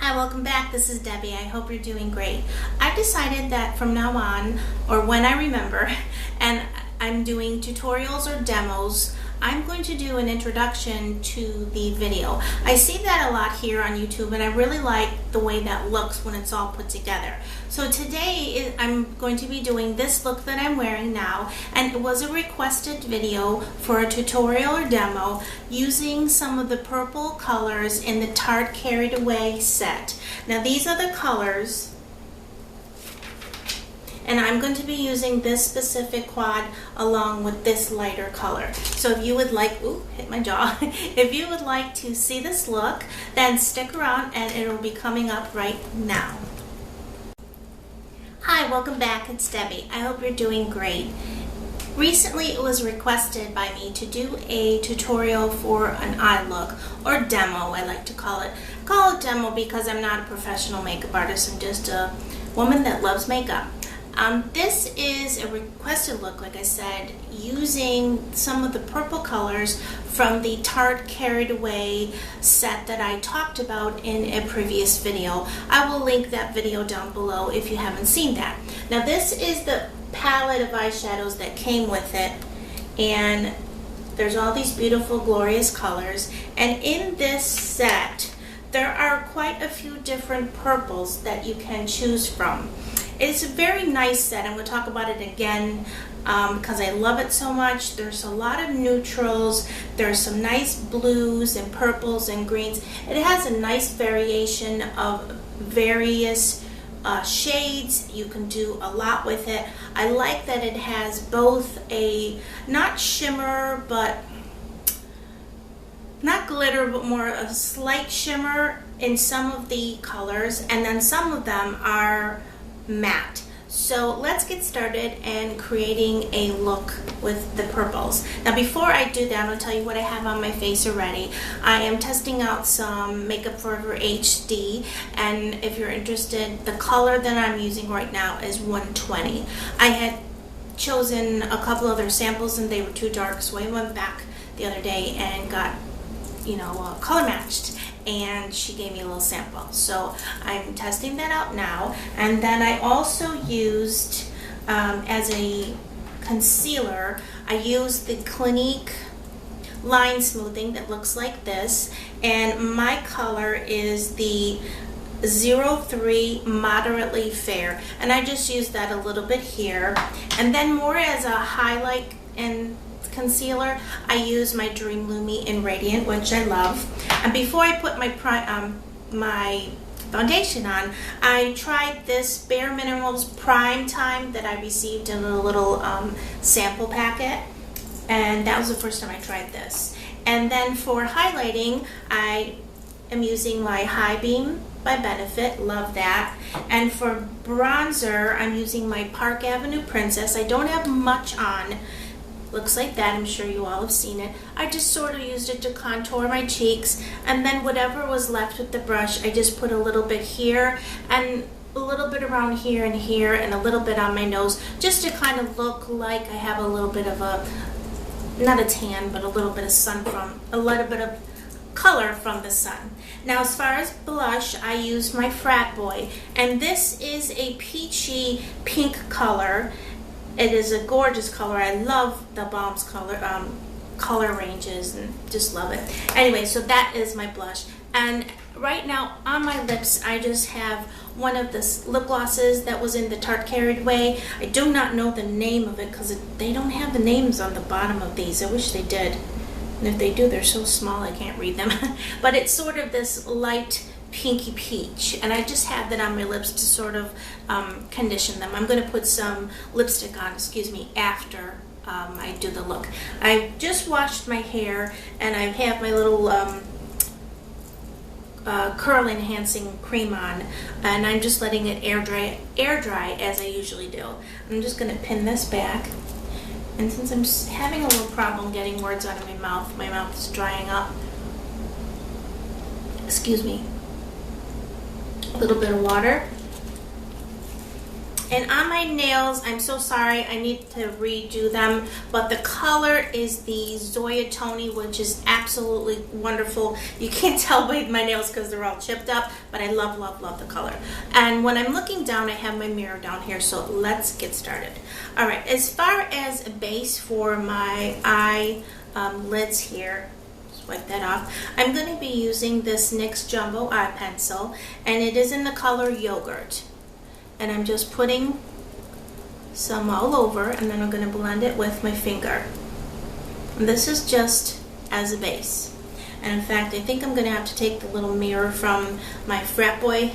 Hi, welcome back. This is Debbie. I hope you're doing great. I decided that from now on, or when I remember, and I'm doing tutorials or demos, I'm going to do an introduction to the video. I see that a lot here on YouTube, and I really like the way that looks when it's all put together. So today I'm going to be doing this look that I'm wearing now, and it was a requested video for a tutorial or demo using some of the purple colors in the Tarte Carried Away set. Now these are the colors, and I'm going to be using this specific quad along with this lighter color. So if you would like, ooh, hit my jaw. If you would like to see this look, then stick around and it will be coming up right now. Hi, welcome back. It's Debbie. I hope you're doing great. Recently it was requested by me to do a tutorial for an eye look, or demo I like to call it. I call it demo because I'm not a professional makeup artist. I'm just a woman that loves makeup. This is a requested look, like I said, using some of the purple colors from the Tarte Carried Away set that I talked about in a previous video. I will link that video down below if you haven't seen that. Now this is the palette of eyeshadows that came with it, and there's all these beautiful, glorious colors. And in this set, there are quite a few different purples that you can choose from. It's a very nice set. I'm going to talk about it again because I love it so much. There's a lot of neutrals. There's some nice blues and purples and greens. It has a nice variation of various shades. You can do a lot with it. I like that it has both a, not shimmer, but not glitter, but more a slight shimmer in some of the colors, and then some of them are matte. So let's get started and creating a look with the purples. Now before I do that, I'm going to tell you what I have on my face already. I am testing out some Makeup Forever HD, and if you're interested, the color that I'm using right now is 120. I had chosen a couple other samples and they were too dark, so I went back the other day and got, color matched, and she gave me a little sample. So I'm testing that out now. And then I also used, as a concealer, I used the Clinique line smoothing that looks like this, and my color is the 03 Moderately Fair, and I just used that a little bit here. And then more as a highlight and concealer, I use my Dream Lumi in Radiant, which I love. And before I put my my foundation on, I tried this Bare Minerals Prime Time that I received in a little sample packet, and that was the first time I tried this. And then for highlighting, I am using my High Beam by Benefit, love that. And for bronzer, I'm using my Park Avenue Princess. I don't have much on. Looks like that. I'm sure you all have seen it. I just sort of used it to contour my cheeks, and then whatever was left with the brush, I just put a little bit here and a little bit around here and a little bit on my nose, just to kind of look like I have a little bit of a, not a tan, but a little bit of sun from, a little bit of color from the sun. Now as far as blush, I used my Frat Boy, and this is a peachy pink color. It is a gorgeous color. I love the Balm's color ranges, and just love it. Anyway, so that is my blush. And right now on my lips, I just have one of the lip glosses that was in the Tarte Carried Away. I do not know the name of it because they don't have the names on the bottom of these. I wish they did. And if they do, they're so small I can't read them. But it's sort of this light pinky peach, and I just have that on my lips to sort of condition them. I'm going to put some lipstick on, after I do the look. I just washed my hair, and I have my little curl enhancing cream on, and I'm just letting it air dry as I usually do. I'm just going to pin this back, and since I'm having a little problem getting words out of my mouth is drying up. Excuse me. A little bit of water, And on my nails, I'm so sorry, I need to redo them, but the color is the Zoya Tony, which is absolutely wonderful. You can't tell by my nails because they're all chipped up, but I love, love, love the color. And when I'm looking down, I have my mirror down here, so let's get started. All right, as far as a base for my eye lids here, wipe that off. I'm going to be using this NYX Jumbo Eye Pencil, and it is in the color Yogurt. And I'm just putting some all over, and then I'm going to blend it with my finger. And this is just as a base. And in fact, I think I'm going to have to take the little mirror from my Frat Boy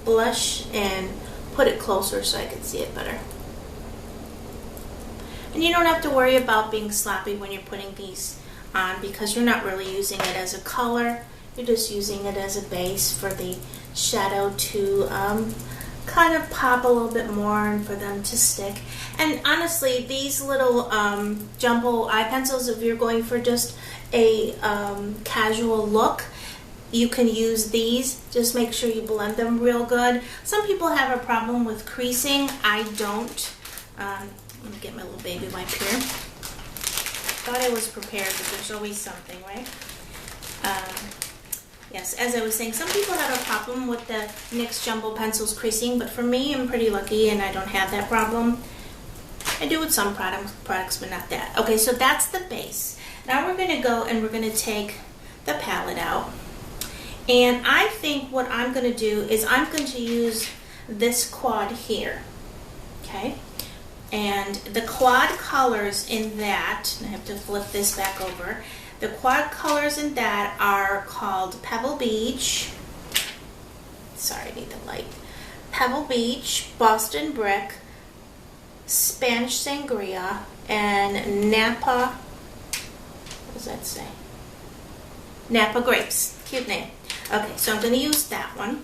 blush and put it closer so I can see it better. And you don't have to worry about being sloppy when you're putting these on, because you're not really using it as a color. You're just using it as a base for the shadow to kind of pop a little bit more and for them to stick. And honestly, these little jumbo eye pencils, if you're going for just a casual look, you can use these. Just make sure you blend them real good. Some people have a problem with creasing. I don't. Let me get my little baby wipe here. Thought I was prepared, but there's always something, right? Yes, as I was saying, some people have a problem with the NYX Jumbo pencils creasing, but for me, I'm pretty lucky and I don't have that problem. I do with some products, but not that. Okay, so that's the base. Now we're going to go and we're going to take the palette out. And I think what I'm going to do is I'm going to use this quad here. Okay? And the quad colors in that, I have to flip this back over. The quad colors in that are called Pebble Beach. Sorry, I need the light. Pebble Beach, Boston Brick, Spanish Sangria, and Napa. What does that say? Napa Grapes. Cute name. Okay, so I'm going to use that one.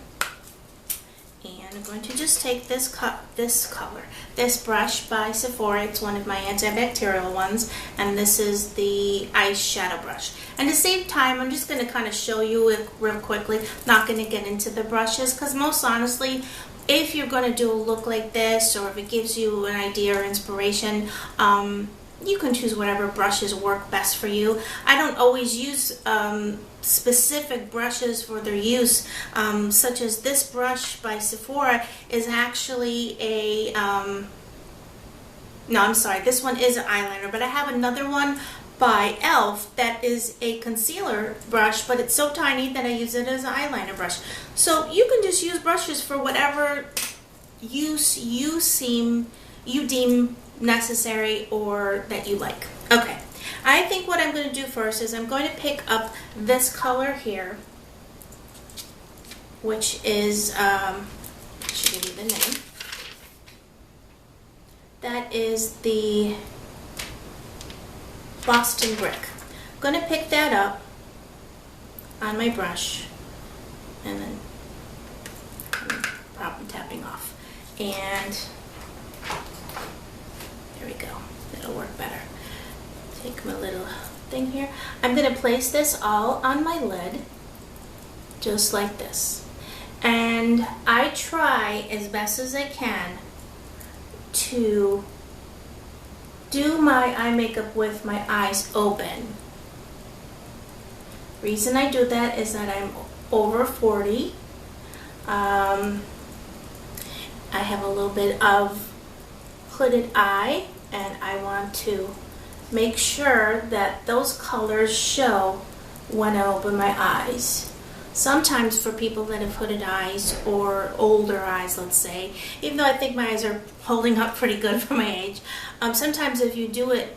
And I'm going to just take this color, this brush by Sephora. It's one of my antibacterial ones, and this is the eyeshadow brush. And to save time, I'm just going to kind of show you it real quickly. Not going to get into the brushes, because most honestly, if you're going to do a look like this, or if it gives you an idea or inspiration, you can choose whatever brushes work best for you. I don't always use specific brushes for their use, such as this brush by Sephora is actually a, no, I'm sorry, this one is an eyeliner, but I have another one by e.l.f. that is a concealer brush, but it's so tiny that I use it as an eyeliner brush. So you can just use brushes for whatever use you deem necessary or that you like. Okay, I think what I'm going to do first is I'm going to pick up this color here, which is, I should give you the name. That is the Boston Brick. I'm going to pick that up on my brush and then I'm tapping off. And there we go. That'll work better. Take my little thing here. I'm going to place this all on my lid, just like this. And I try as best as I can to do my eye makeup with my eyes open. Reason I do that is that I'm over 40. I have a little bit of hooded eye, and I want to make sure that those colors show when I open my eyes. Sometimes for people that have hooded eyes or older eyes, let's say, even though I think my eyes are holding up pretty good for my age, sometimes if you do it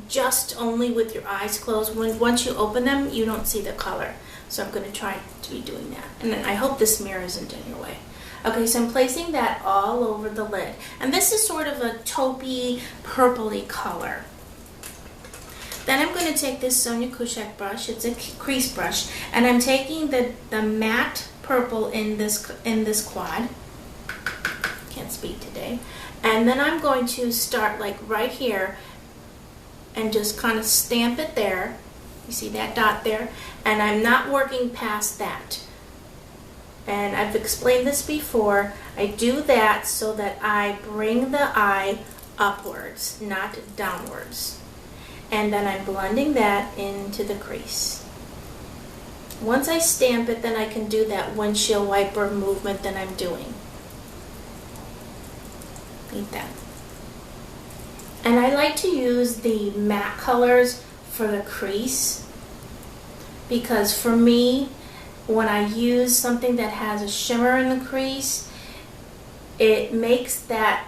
just only with your eyes closed, once you open them, you don't see the color. So I'm going to try to be doing that. And then I hope this mirror isn't in your way. Okay, so I'm placing that all over the lid. And this is sort of a taupey, purpley color. Then I'm going to take this Sonia Kashuk brush. It's a crease brush, and I'm taking the matte purple in this quad. Can't speak today. And then I'm going to start like right here and just kind of stamp it there. You see that dot there? And I'm not working past that. And I've explained this before. I do that so that I bring the eye upwards, not downwards. And then I'm blending that into the crease. Once I stamp it, then I can do that windshield wiper movement that I'm doing. Like that. And I like to use the matte colors for the crease, because for me, when I use something that has a shimmer in the crease, it makes that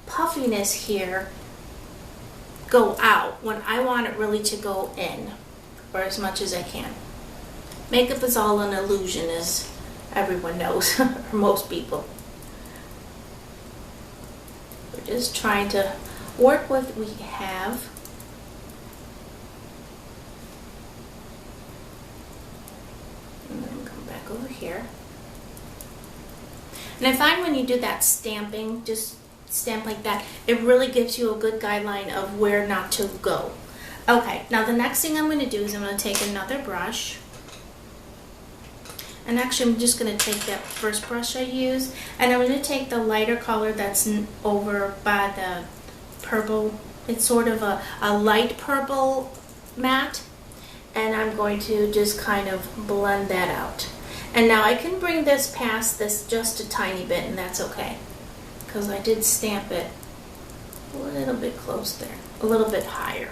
puffiness here go out when I want it really to go in, or as much as I can. Makeup is all an illusion, as everyone knows, or most people. We're just trying to work with what we have. And then come back over here. And I find when you do that stamping, just stamp like that, it really gives you a good guideline of where not to go. Okay, now the next thing I'm going to do is I'm going to take another brush. And actually I'm just going to take that first brush I used, and I'm going to take the lighter color that's over by the purple. It's sort of a light purple matte, and I'm going to just kind of blend that out. And now I can bring this past this just a tiny bit, and that's okay, because I did stamp it a little bit close there, a little bit higher.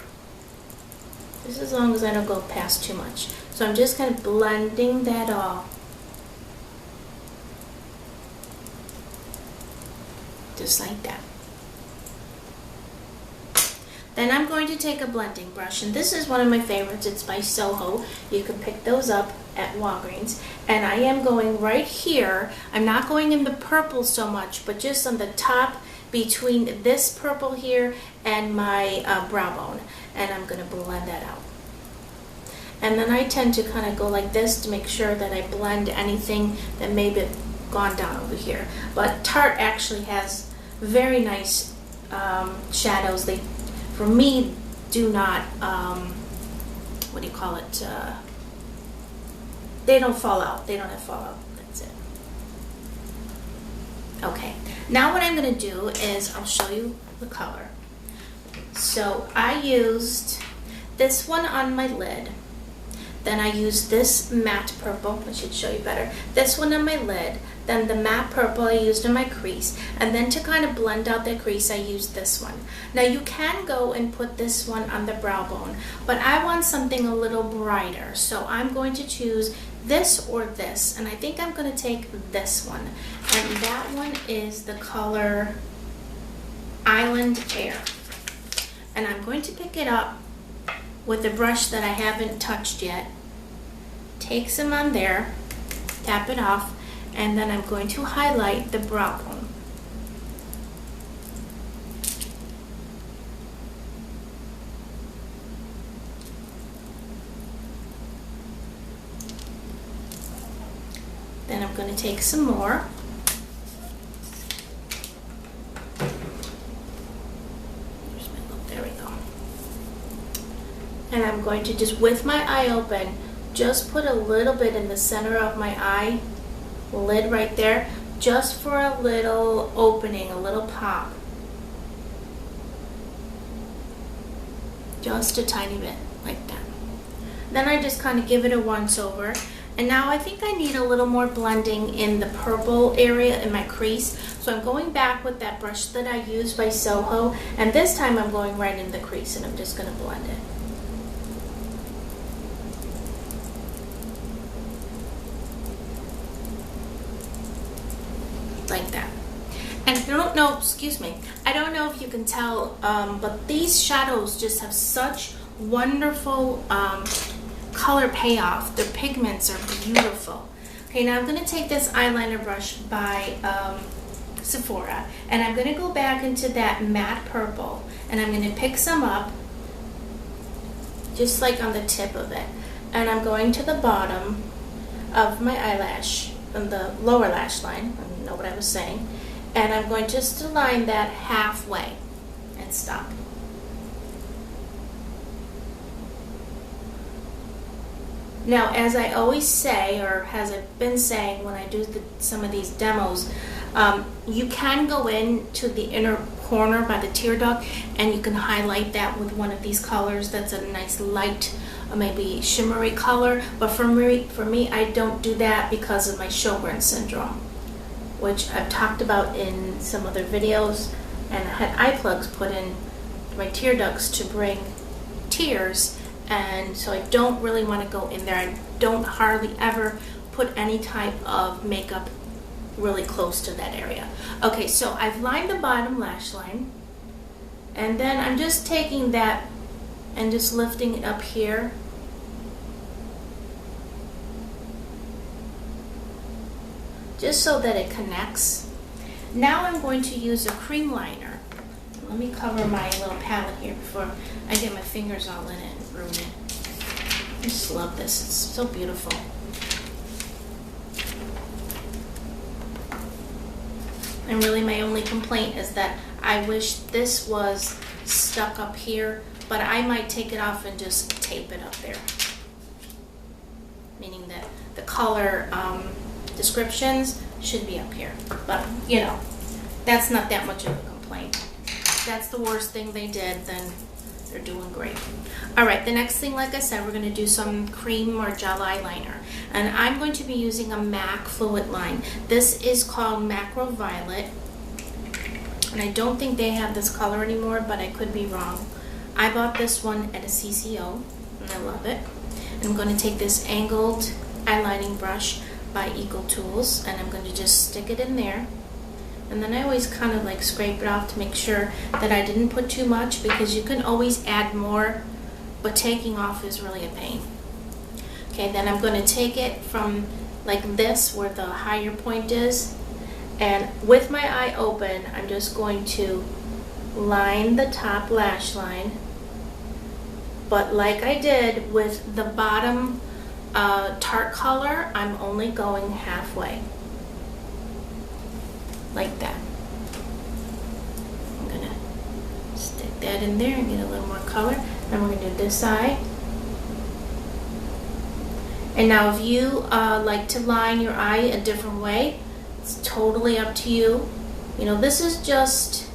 Just as long as I don't go past too much. So I'm just kind of blending that all. Just like that. Then I'm going to take a blending brush, and this is one of my favorites. It's by Soho. You can pick those up at Walgreens. And I am going right here. I'm not going in the purple so much, but just on the top between this purple here and my brow bone. And I'm going to blend that out. And then I tend to kind of go like this to make sure that I blend anything that may be gone down over here. But Tarte actually has very nice shadows. They, for me, do not, what do you call it? They don't fall out. They don't have fallout. That's it. Okay. Now what I'm going to do is I'll show you the color. So I used this one on my lid. Then I used this matte purple. I should show you better. This one on my lid. Then the matte purple I used in my crease. And then to kind of blend out the crease, I used this one. Now you can go and put this one on the brow bone, but I want something a little brighter. So I'm going to choose this or this. And I think I'm going to take this one. And that one is the color Island Air. And I'm going to pick it up with a brush that I haven't touched yet. Take some on there, tap it off, and then I'm going to highlight the brow bone. Then I'm going to take some more. There we go. And I'm going to just, with my eye open, just put a little bit in the center of my eye lid right there, just for a little opening, a little pop. Just a tiny bit, like that. Then I just kind of give it a once over. And now I think I need a little more blending in the purple area in my crease. So I'm going back with that brush that I used by Soho, and this time I'm going right in the crease, and I'm just going to blend it. Like that. And I don't know, excuse me, I don't know if you can tell, but these shadows just have such wonderful color payoff. Their pigments are beautiful. Okay, now I'm going to take this eyeliner brush by Sephora, and I'm going to go back into that matte purple, and I'm going to pick some up, just like on the tip of it, and I'm going to the bottom of my eyelash, on the lower lash line, I don't know what I was saying, and I'm going just to line that halfway and stop. . Now, as I always say, or has I been saying when I do some of these demos, you can go into the inner corner by the tear duct and you can highlight that with one of these colors. That's a nice light, maybe shimmery color. But for me, I don't do that because of my Sjogren syndrome, which I've talked about in some other videos, and I had eye plugs put in my tear ducts to bring tears, and so I don't really want to go in there. I don't hardly ever put any type of makeup really close to that area. Okay, so I've lined the bottom lash line, and then I'm just taking that and just lifting it up here. Just so that it connects. Now I'm going to use a cream liner. Let me cover my little palette here before I get my fingers all in it and ruin it. I just love this, it's so beautiful. And really my only complaint is that I wish this was stuck up here, but I might take it off and just tape it up there. Meaning that the color descriptions should be up here. But, you know, that's not that much of a complaint. If that's the worst thing they did, then they're doing great. Alright, the next thing, like I said, we're going to do some cream or gel eyeliner. And I'm going to be using a MAC fluid line. This is called Macro Violet. And I don't think they have this color anymore, but I could be wrong. I bought this one at a CCO, and I love it. And I'm going to take this angled eyelining brush by Eco Tools, and I'm going to just stick it in there. And then I always kind of like scrape it off to make sure that I didn't put too much, because you can always add more, but taking off is really a pain. Okay, then I'm going to take it from like this, where the higher point is, and with my eye open, I'm just going to line the top lash line. But like I did with the bottom Tarte color, I'm only going halfway. Like that. I'm gonna stick that in there and get a little more color. Then we're gonna do this eye. And now if you like to line your eye a different way, it's totally up to you. You know, this is just,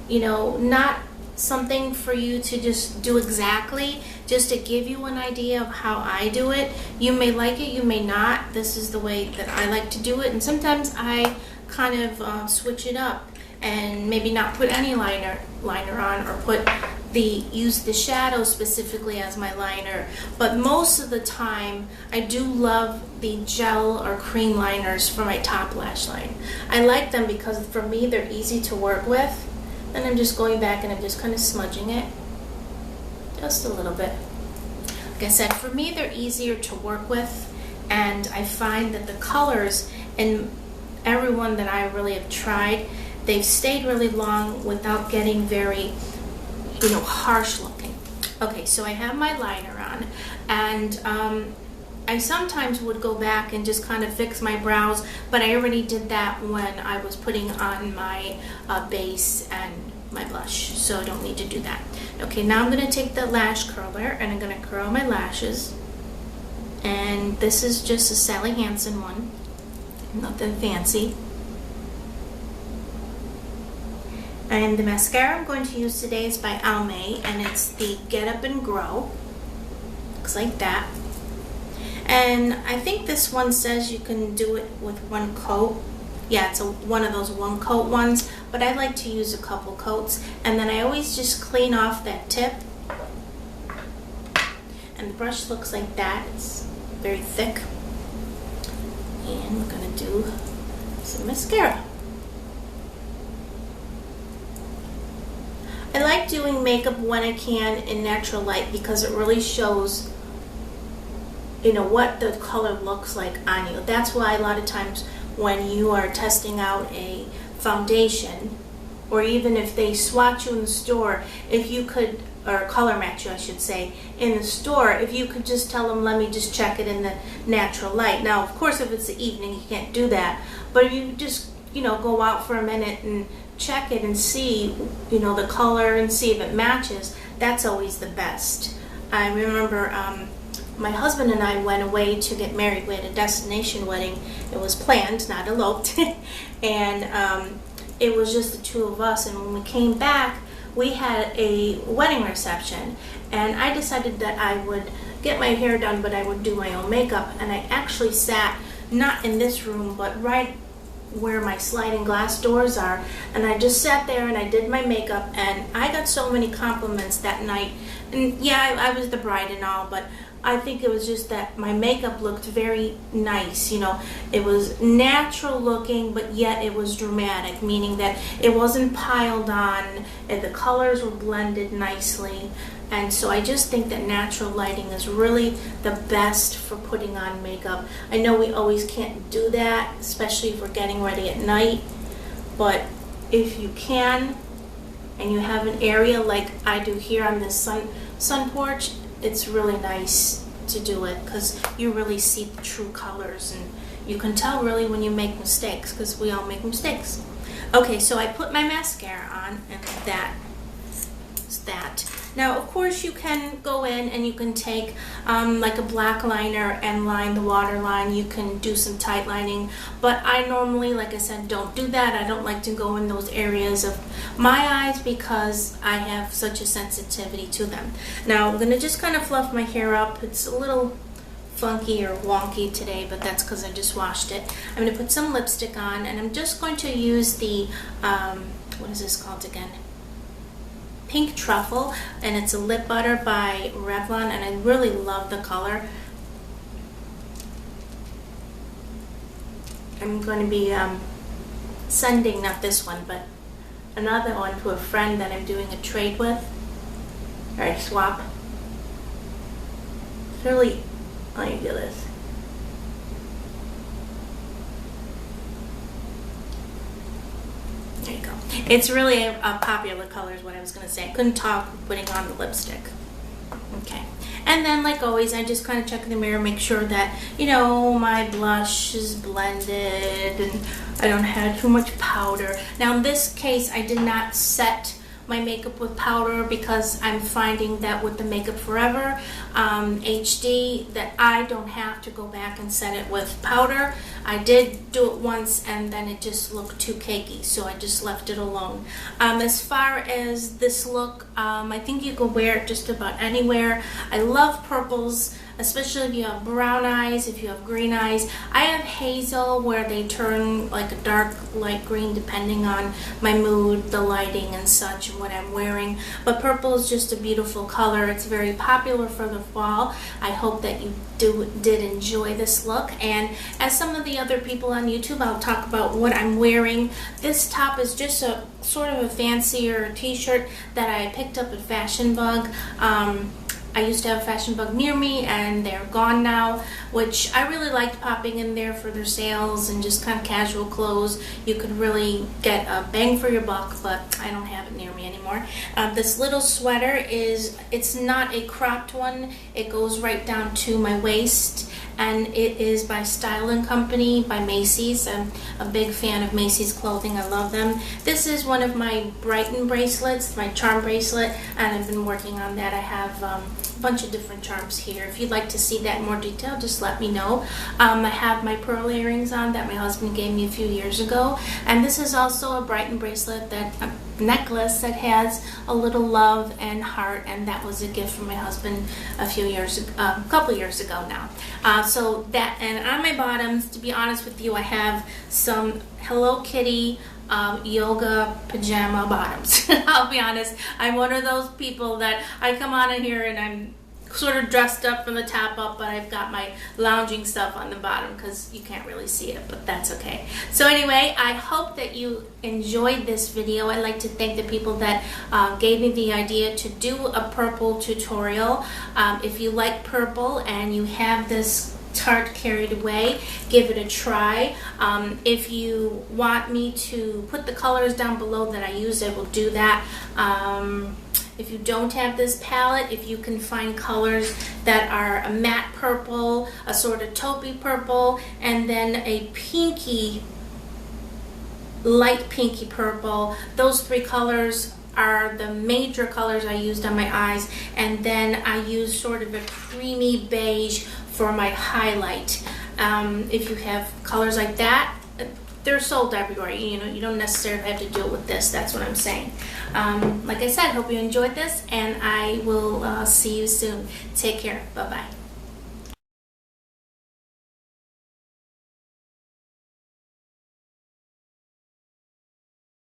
you know, not something for you to just do exactly, just to give you an idea of how I do it. You may like it, you may not. This is the way that I like to do it, and sometimes I kind of switch it up and maybe not put any liner on, or use the shadow specifically as my liner. But most of the time I do love the gel or cream liners for my top lash line. I like them because for me they're easy to work with. Then I'm just going back and I'm just kind of smudging it just a little bit. Like I said, for me they're easier to work with, and I find that the colors in everyone that I really have tried, they've stayed really long without getting very, you know, harsh looking. Okay, so I have my liner on, and I sometimes would go back and just kind of fix my brows, but I already did that when I was putting on my base and my blush, so I don't need to do that. Okay, now I'm going to take the lash curler and I'm going to curl my lashes, and this is just a Sally Hansen one, nothing fancy. And the mascara I'm going to use today is by Almay, and it's the Get Up and Grow. Looks like that. And I think this one says you can do it with one coat. Yeah, it's one of those one coat ones, but I like to use a couple coats. And then I always just clean off that tip. And the brush looks like that. It's very thick. And we're going to do some mascara. I like doing makeup when I can in natural light because it really shows, you know, what the color looks like on you. That's why a lot of times when you are testing out a foundation, or even if they swatch you in the store, if you could, or color match you I should say, in the store, if you could just tell them, let me just check it in the natural light. Now of course if it's the evening you can't do that, but you just, you know, go out for a minute and check it and see, you know, the color and see if it matches. That's always the best. I remember my husband and I went away to get married. We had a destination wedding. It was planned, not eloped. And it was just the two of us. And when we came back, we had a wedding reception. And I decided that I would get my hair done, but I would do my own makeup. And I actually sat, not in this room, but right where my sliding glass doors are, and I just sat there and I did my makeup, and I got so many compliments that night. And yeah, I was the bride and all, but I think it was just that my makeup looked very nice. You know, it was natural looking, but yet it was dramatic, meaning that it wasn't piled on, and the colors were blended nicely. And so I just think that natural lighting is really the best for putting on makeup. I know we always can't do that, especially if we're getting ready at night, but if you can, and you have an area like I do here on this sun porch, it's really nice to do it, because you really see the true colors, and you can tell really when you make mistakes, because we all make mistakes. Okay, so I put my mascara on, and that's that. Now, of course, you can go in and you can take like a black liner and line the waterline. You can do some tight lining, but I normally, like I said, don't do that. I don't like to go in those areas of my eyes because I have such a sensitivity to them. Now, I'm going to just kind of fluff my hair up. It's a little funky or wonky today, but that's because I just washed it. I'm going to put some lipstick on, and I'm just going to use the, what is this called again? Pink Truffle, and it's a lip butter by Revlon, and I really love the color. I'm going to be sending, not this one, but another one to a friend that I'm doing a trade with, or a swap. It's really, let me do this. There you go. It's really a popular color is what I was going to say. I couldn't talk putting on the lipstick. Okay. And then, like always, I just kind of check in the mirror, make sure that, you know, my blush is blended and I don't have too much powder. Now, in this case, I did not set my makeup with powder because I'm finding that with the Makeup Forever HD that I don't have to go back and set it with powder. I did do it once and then it just looked too cakey, so I just left it alone. As far as this look, I think you can wear it just about anywhere. I love purples, especially if you have brown eyes, if you have green eyes. I have hazel where they turn like a dark light green depending on my mood, the lighting and such, and what I'm wearing. But purple is just a beautiful color. It's very popular for the fall. I hope that you did enjoy this look. And as some of the other people on YouTube, I'll talk about what I'm wearing. This top is just a sort of a fancier t-shirt that I picked up at Fashion Bug. I used to have a Fashion Bug near me and they're gone now, which I really liked popping in there for their sales and just kind of casual clothes. You could really get a bang for your buck, but I don't have it near me anymore. This little sweater it's not a cropped one. It goes right down to my waist, and it is by Style & Company by Macy's. I'm a big fan of Macy's clothing. I love them. This is one of my Brighton bracelets, my charm bracelet, and I've been working on that. I have a bunch of different charms here. If you'd like to see that in more detail, just let me know. I have my pearl earrings on that my husband gave me a few years ago, and this is also a Brighton bracelet, that necklace that has a little love and heart, and that was a gift from my husband a couple years ago now. So that, and on my bottoms, to be honest with you, I have some Hello Kitty yoga pajama bottoms. I'll be honest, I'm one of those people that I come on in here and I'm sort of dressed up from the top up, but I've got my lounging stuff on the bottom because you can't really see it, but that's okay. So anyway, I hope that you enjoyed this video. I'd like to thank the people that gave me the idea to do a purple tutorial. If you like purple and you have this Tarte Carried Away, give it a try. If you want me to put the colors down below that I use, I will do that. If you don't have this palette, if you can find colors that are a matte purple, a sort of taupey purple, and then a pinky, light pinky purple, those three colors are the major colors I used on my eyes, and then I used sort of a creamy beige for my highlight. If you have colors like that, they're sold everywhere. You know, you don't necessarily have to deal with this. That's what I'm saying. Like I said, hope you enjoyed this, and I will see you soon. Take care. Bye-bye.